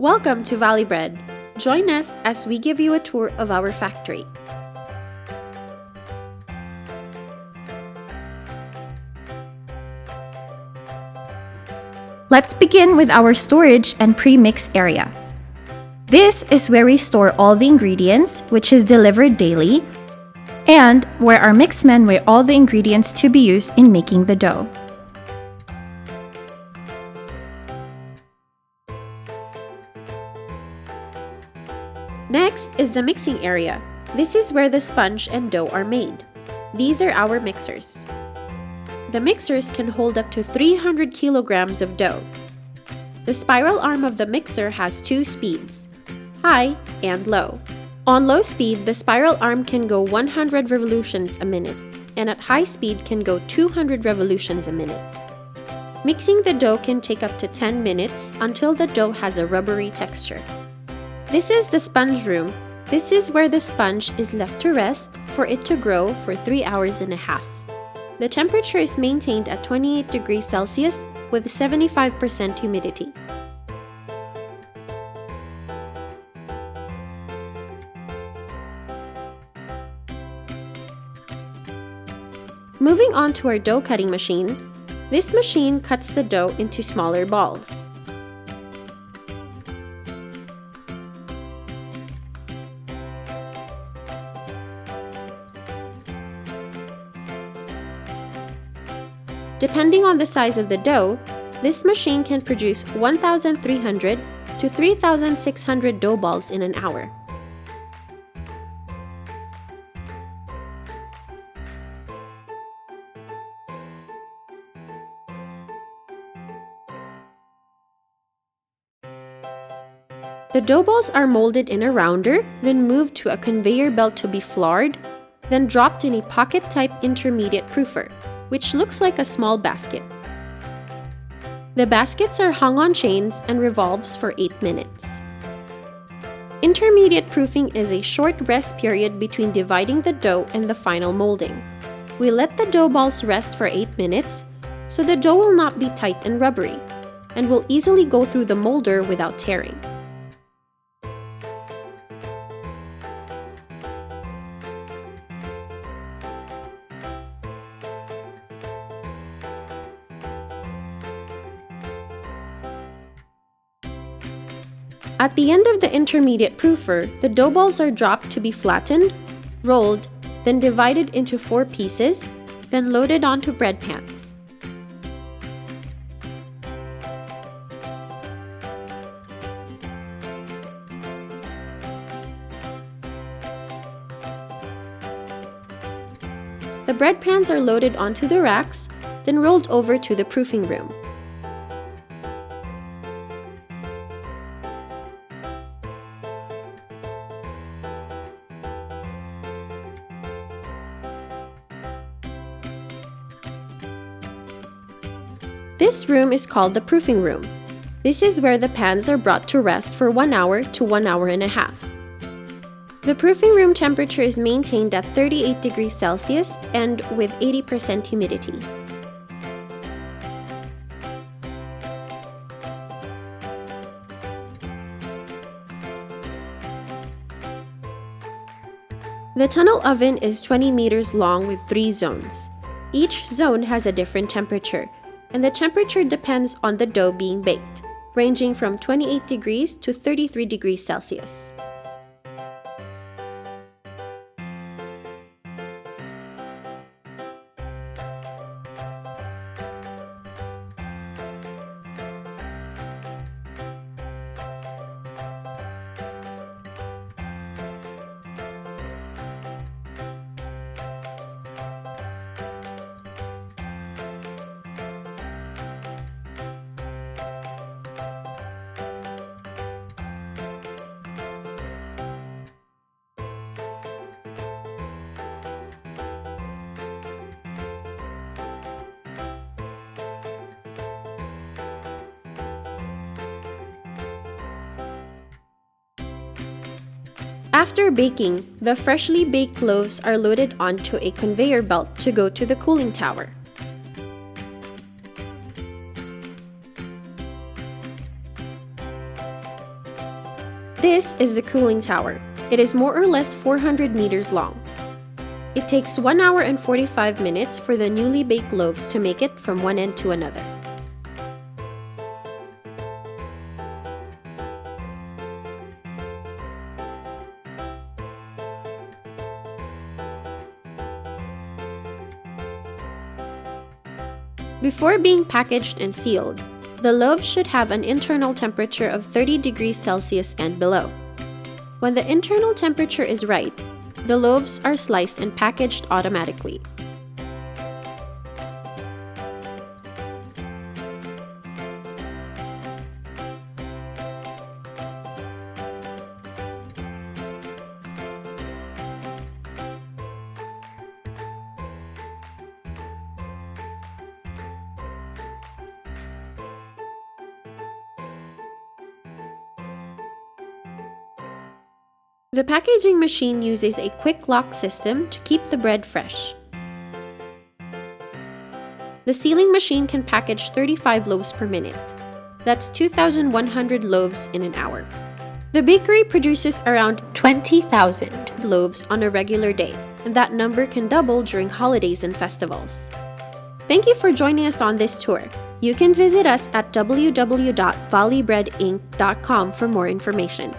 Welcome to Valley Bread. Join us as we give you a tour of our factory. Let's begin with our storage and premix area. This is where we store all the ingredients, which is delivered daily, and where our mixmen weigh all the ingredients to be used in making the dough. Next is the mixing area. This is where the sponge and dough are made. These are our mixers. The mixers can hold up to 300 kilograms of dough. The spiral arm of the mixer has two speeds, high and low. On low speed, the spiral arm can go 100 revolutions a minute, and at high speed can go 200 revolutions a minute. Mixing the dough can take up to 10 minutes until the dough has a rubbery texture. This is the sponge room. This is where the sponge is left to rest for it to grow for 3 hours and a half. The temperature is maintained at 28 degrees Celsius with 75% humidity. Moving on to our dough cutting machine, this machine cuts the dough into smaller balls. Depending on the size of the dough, this machine can produce 1,300 to 3,600 dough balls in an hour. The dough balls are molded in a rounder, then moved to a conveyor belt to be floured, then dropped in a pocket-type intermediate proofer, which looks like a small basket. The baskets are hung on chains and revolves for 8 minutes. Intermediate proofing is a short rest period between dividing the dough and the final molding. We let the dough balls rest for 8 minutes, so the dough will not be tight and rubbery, and will easily go through the molder without tearing. At the end of the intermediate proofer, the dough balls are dropped to be flattened, rolled, then divided into 4 pieces, then loaded onto bread pans. The bread pans are loaded onto the racks, then rolled over to the proofing room. This room is called the proofing room. This is where the pans are brought to rest for 1 hour to 1 hour and a half. The proofing room temperature is maintained at 38 degrees Celsius and with 80% humidity. The tunnel oven is 20 meters long with 3 zones. Each zone has a different temperature, and the temperature depends on the dough being baked, ranging from 28 degrees to 33 degrees Celsius. After baking, the freshly baked loaves are loaded onto a conveyor belt to go to the cooling tower. This is the cooling tower. It is more or less 400 meters long. It takes 1 hour and 45 minutes for the newly baked loaves to make it from one end to another. Before being packaged and sealed, the loaves should have an internal temperature of 30 degrees Celsius and below. When the internal temperature is right, the loaves are sliced and packaged automatically. The packaging machine uses a quick lock system to keep the bread fresh. The sealing machine can package 35 loaves per minute. That's 2,100 loaves in an hour. The bakery produces around 20,000 loaves on a regular day, and that number can double during holidays and festivals. Thank you for joining us on this tour. You can visit us at www.valleybreadinc.com for more information.